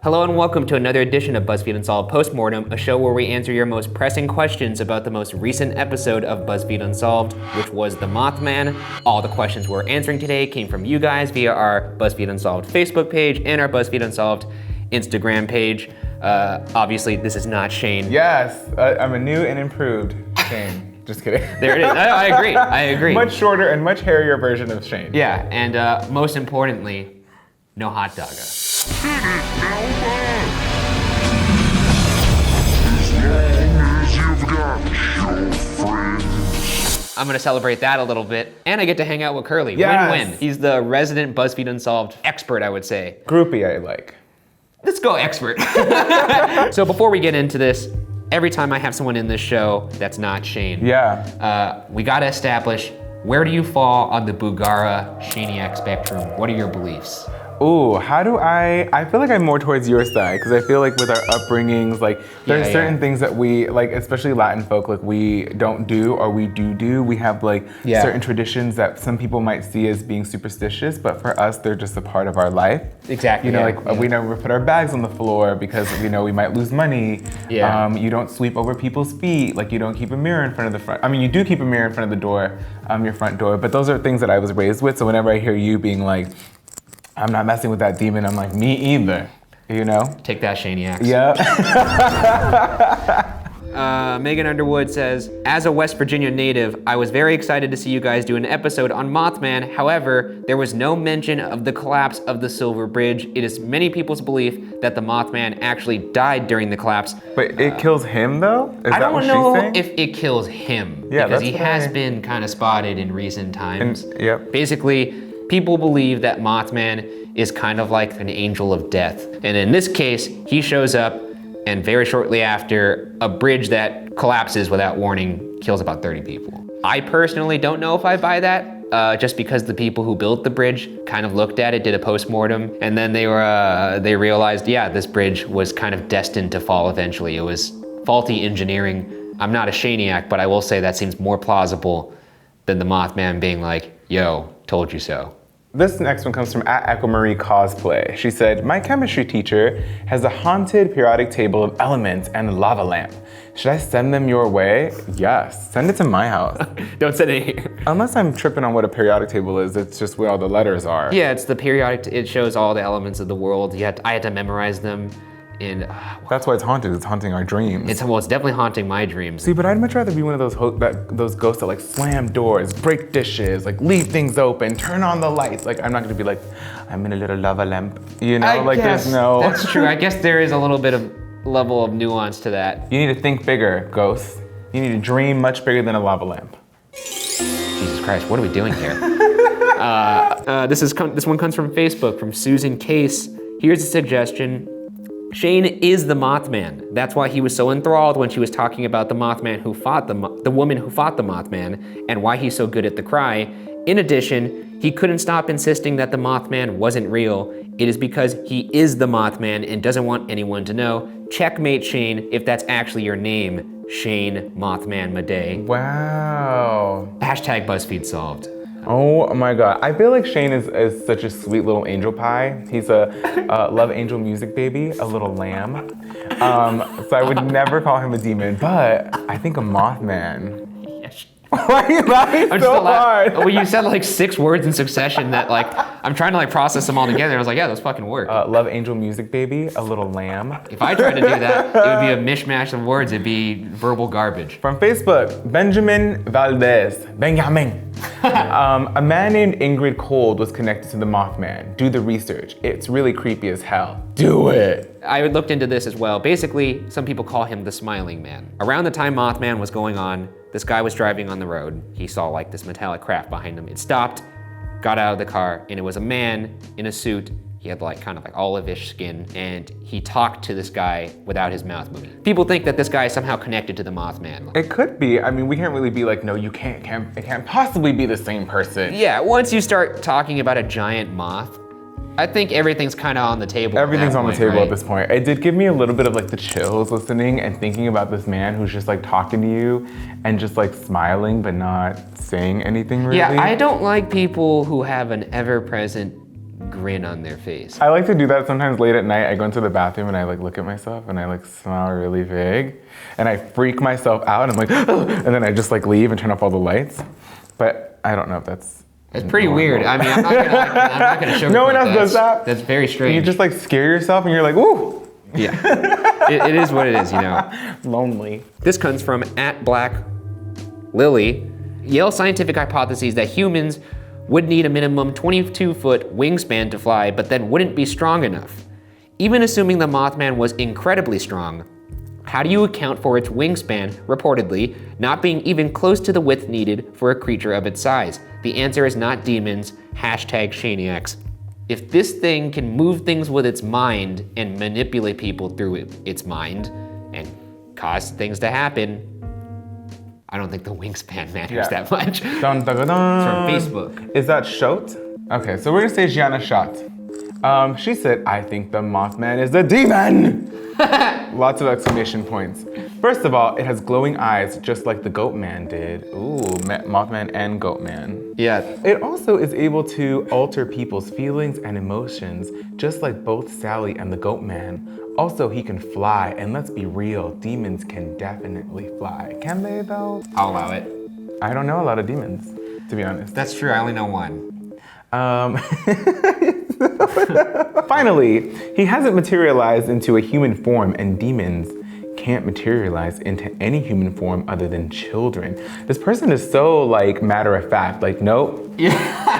Hello and welcome to another edition of BuzzFeed Unsolved Postmortem, a show where we answer your most pressing questions about the most recent episode of BuzzFeed Unsolved, which was the Mothman. All the questions we're answering today came from you guys via our BuzzFeed Unsolved Facebook page and our BuzzFeed Unsolved Instagram page. Obviously, this is not Shane. Yes, I'm a new and improved Shane. Just kidding. There it is. I agree. Much shorter and much hairier version of Shane. Yeah, and most importantly, no hot dogga. I'm gonna celebrate that a little bit, and I get to hang out with Curly. Yes. Win-win. He's the resident BuzzFeed Unsolved expert, I would say. Groupie I like. Let's go expert. So before we get into this, every time I have someone in this show that's not Shane, we gotta establish, where do you fall on the Bugara-Shaniac spectrum? What are your beliefs? Ooh, I feel like I'm more towards your side, because I feel like with our upbringings, like there's certain things that we, like especially Latin folk, like we don't do or we do. We have like certain traditions that some people might see as being superstitious, but for us, they're just a part of our life. Exactly. You know, we never put our bags on the floor because we know we might lose money. Yeah. You don't sweep over people's feet, like you don't keep a mirror in front of the front. I mean, you do keep a mirror in front of the door, your front door, but those are things that I was raised with, so whenever I hear you being like, I'm not messing with that demon, I'm like, me either, you know? Take that, Shaniacs. Yeah. Megan Underwood says, as a West Virginia native, I was very excited to see you guys do an episode on Mothman. However, there was no mention of the collapse of the Silver Bridge. It is many people's belief that the Mothman actually died during the collapse. But it kills him though? I don't know if it kills him, because he has been kind of spotted in recent times. Basically, people believe that Mothman is kind of like an angel of death. And in this case, he shows up, and very shortly after, a bridge that collapses without warning kills about 30 people. I personally don't know if I buy that, just because the people who built the bridge kind of looked at it, did a postmortem, and then they realized, yeah, this bridge was kind of destined to fall eventually. It was faulty engineering. I'm not a Shaniac, but I will say that seems more plausible than the Mothman being like, yo, told you so. This next one comes from @EchoMarie Cosplay. She said, my chemistry teacher has a haunted periodic table of elements and a lava lamp. Should I send them your way? Yes, send it to my house. Don't send it here. Unless I'm tripping on what a periodic table is, it's just where all the letters are. Yeah, it's the periodic, it shows all the elements of the world. I had to memorize them. And that's why it's haunted. It's haunting our dreams. It's definitely haunting my dreams. See, but I'd much rather be one of those ghosts that like slam doors, break dishes, like leave things open, turn on the lights. Like I'm not gonna be like, I'm in a little lava lamp. You know, there's no. That's true. I guess there is a little bit of level of nuance to that. You need to think bigger, ghosts. You need to dream much bigger than a lava lamp. Jesus Christ, what are we doing here? This one comes from Facebook, from Susan Case. Here's a suggestion. Shane is the Mothman. That's why he was so enthralled when she was talking about the Mothman who fought the woman who fought the Mothman, and why he's so good at the cry. In addition, he couldn't stop insisting that the Mothman wasn't real. It is because he is the Mothman and doesn't want anyone to know. Checkmate, Shane, if that's actually your name. Shane Mothman Madej. Wow. Hashtag BuzzFeed solved. Oh my God. I feel like Shane is such a sweet little angel pie. He's a love angel music baby, a little lamb. So I would never call him a demon, but I think a Mothman. Why are you laughing so hard? Well, you said like 6 words in succession that like, I'm trying to like process them all together. And I was like, yeah, those fucking work. Love angel music baby, a little lamb. If I tried to do that, it would be a mishmash of words. It'd be verbal garbage. From Facebook, Benjamin Valdez. Benjamin. A man named Ingrid Cold was connected to the Mothman. Do the research. It's really creepy as hell. Do it. I looked into this as well. Basically, some people call him the Smiling Man. Around the time Mothman was going on, this guy was driving on the road. He saw like this metallic craft behind him. It stopped, got out of the car, and it was a man in a suit. He had like kind of like olive-ish skin, and he talked to this guy without his mouth moving. People think that this guy is somehow connected to the Mothman. It could be. I mean, we can't really be like, no, it can't possibly be the same person. Yeah, once you start talking about a giant moth, I think everything's kind of on the table. Everything's on the table at this point. It did give me a little bit of like the chills listening and thinking about this man who's just like talking to you and just like smiling but not saying anything really. Yeah, I don't like people who have an ever-present grin on their face. I like to do that sometimes late at night. I go into the bathroom and I like look at myself and I like smile really big and I freak myself out and I'm like, oh, and then I just like leave and turn off all the lights. But I don't know if that's pretty weird. I mean, I'm not gonna sugarcoat no one else does that. That's very strange. You just like scare yourself and you're like, ooh. Yeah, it is what it is, you know. Lonely. This comes from @BlackLily. Yale scientific hypotheses that humans would need a minimum 22-foot wingspan to fly, but then wouldn't be strong enough. Even assuming the Mothman was incredibly strong, how do you account for its wingspan, reportedly, not being even close to the width needed for a creature of its size? The answer is not demons, #Shaniacs. If this thing can move things with its mind and manipulate people through its mind and cause things to happen, I don't think the wingspan matters that much. Dun, dun, dun, dun. It's from Facebook. Is that Schott? Okay, so we're gonna say Gianna Schott. She said, I think the Mothman is a demon! Lots of exclamation points. First of all, it has glowing eyes just like the Goatman did. Ooh, Mothman and Goatman. Yeah. It also is able to alter people's feelings and emotions just like both Sally and the Goatman. Also, he can fly, and let's be real, demons can definitely fly. Can they though? I'll allow it. I don't know a lot of demons, to be honest. That's true, I only know one. Finally, he hasn't materialized into a human form, and demons can't materialize into any human form other than children. This person is so like matter of fact, like nope,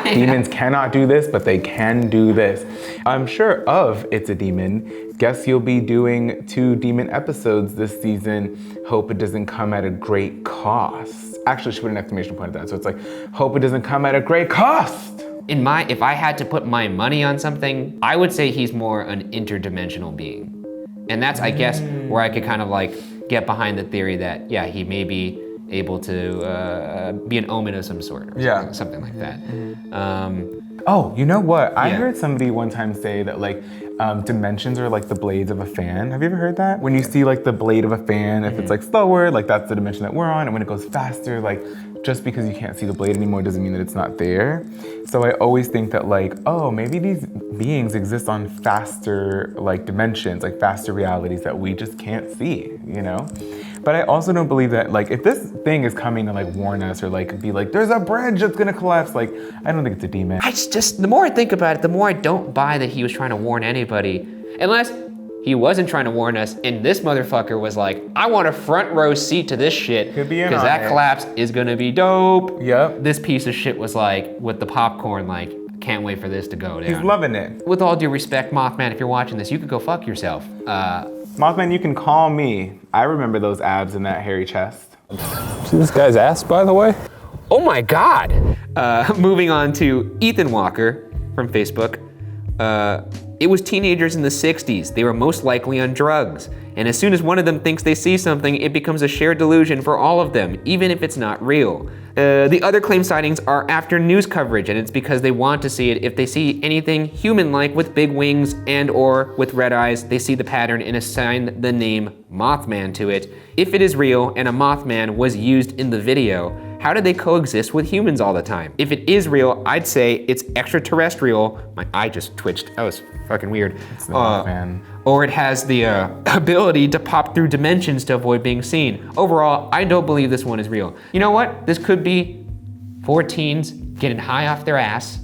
demons cannot do this, but they can do this. I'm sure of It's a Demon. Guess you'll be doing 2 demon episodes this season. Hope it doesn't come at a great cost. Actually, she put an exclamation point at that, so it's like, hope it doesn't come at a great cost. If I had to put my money on something, I would say he's more an interdimensional being. And that's, I guess, where I could kind of like get behind the theory that, yeah, he may be able to be an omen of some sort, or something like that. Oh, you know what? I heard somebody one time say that like dimensions are like the blades of a fan. Have you ever heard that? When you see like the blade of a fan, if it's like slower, like that's the dimension that we're on, and when it goes faster, like just because you can't see the blade anymore doesn't mean that it's not there. So I always think that like, oh, maybe these beings exist on faster like dimensions, like faster realities that we just can't see, you know? But I also don't believe that like, if this thing is coming to like warn us or like be like, there's a bridge that's gonna collapse, like, I don't think it's a demon. The more I think about it, the more I don't buy that he was trying to warn anybody. Unless he wasn't trying to warn us, and this motherfucker was like, I want a front row seat to this shit. Could be in because that collapse is gonna be dope. Yep. This piece of shit was like, with the popcorn, like, can't wait for this to go down. He's loving it. With all due respect, Mothman, if you're watching this, you could go fuck yourself. Mothman, you can call me. I remember those abs in that hairy chest. See this guy's ass, by the way? Oh my God. Moving on to Ethan Walker from Facebook. It was teenagers in the 60s. They were most likely on drugs. And as soon as one of them thinks they see something, it becomes a shared delusion for all of them, even if it's not real. The other claim sightings are after news coverage, and it's because they want to see it. If they see anything human-like with big wings and or with red eyes, they see the pattern and assign the name Mothman to it. If it is real and a Mothman was used in the video, how do they coexist with humans all the time? If it is real, I'd say it's extraterrestrial. My eye just twitched. That was fucking weird. It's the Mothman. Or it has the ability to pop through dimensions to avoid being seen. Overall, I don't believe this one is real. You know what? This could be 4 teens getting high off their ass,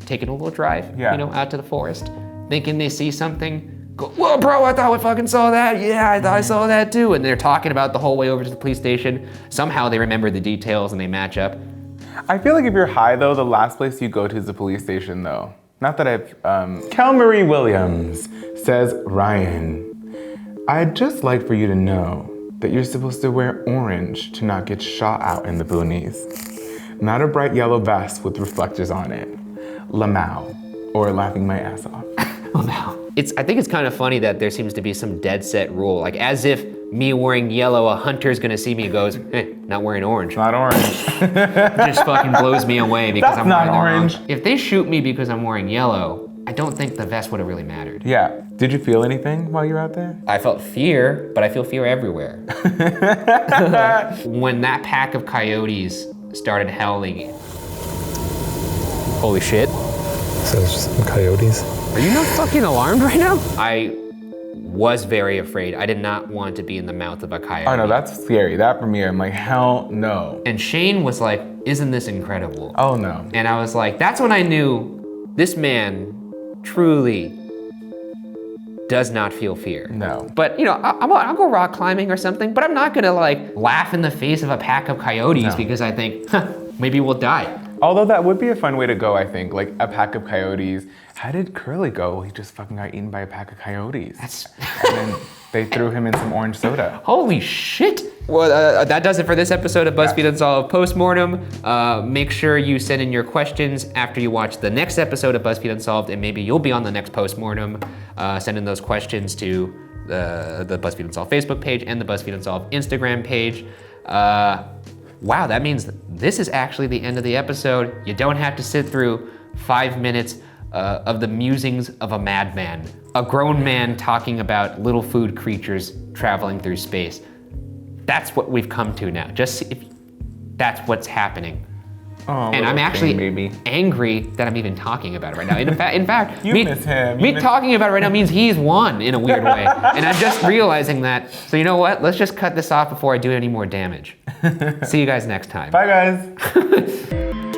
taking a little drive, you know, out to the forest, thinking they see something. Go, whoa, bro, I thought we fucking saw that. Yeah, I thought I saw that too. And they're talking about the whole way over to the police station. Somehow they remember the details and they match up. I feel like if you're high though, the last place you go to is the police station though. Not that I've, Kel Marie Williams says, Ryan, I'd just like for you to know that you're supposed to wear orange to not get shot out in the boonies. Not a bright yellow vest with reflectors on it. Lamau, or laughing my ass off. Lamau. I think it's kind of funny that there seems to be some dead set rule, like as if me wearing yellow, a hunter's gonna see me and goes, hey, not wearing orange. Not orange. Just fucking blows me away because That's I'm not wearing orange. Wrong. If they shoot me because I'm wearing yellow, I don't think the vest would have really mattered. Yeah. Did you feel anything while you were out there? I felt fear, but I feel fear everywhere. When that pack of coyotes started howling, holy shit. So it's just some coyotes. Are you not fucking alarmed right now? I was very afraid. I did not want to be in the mouth of a coyote. Oh no, that's scary. That premiere, I'm like, hell no. And Shane was like, isn't this incredible? Oh no. And I was like, that's when I knew this man truly does not feel fear. No. But you know, I'll go rock climbing or something, but I'm not gonna like laugh in the face of a pack of coyotes because I think, maybe we'll die. Although that would be a fun way to go, I think, like a pack of coyotes. How did Curly go? Well, he just fucking got eaten by a pack of coyotes. And then they threw him in some orange soda. Holy shit. Well, that does it for this episode of BuzzFeed Unsolved Postmortem. Make sure you send in your questions after you watch the next episode of BuzzFeed Unsolved, and maybe you'll be on the next Postmortem. Send in those questions to the BuzzFeed Unsolved Facebook page and the BuzzFeed Unsolved Instagram page. Wow, that means this is actually the end of the episode. You don't have to sit through 5 minutes of the musings of a madman, a grown man talking about little food creatures traveling through space. That's what we've come to now. That's what's happening. Oh, and I'm actually angry that I'm even talking about it right now. In fact, me talking about it right now means he's won in a weird way. And I'm just realizing that. So you know what? Let's just cut this off before I do any more damage. See you guys next time. Bye guys.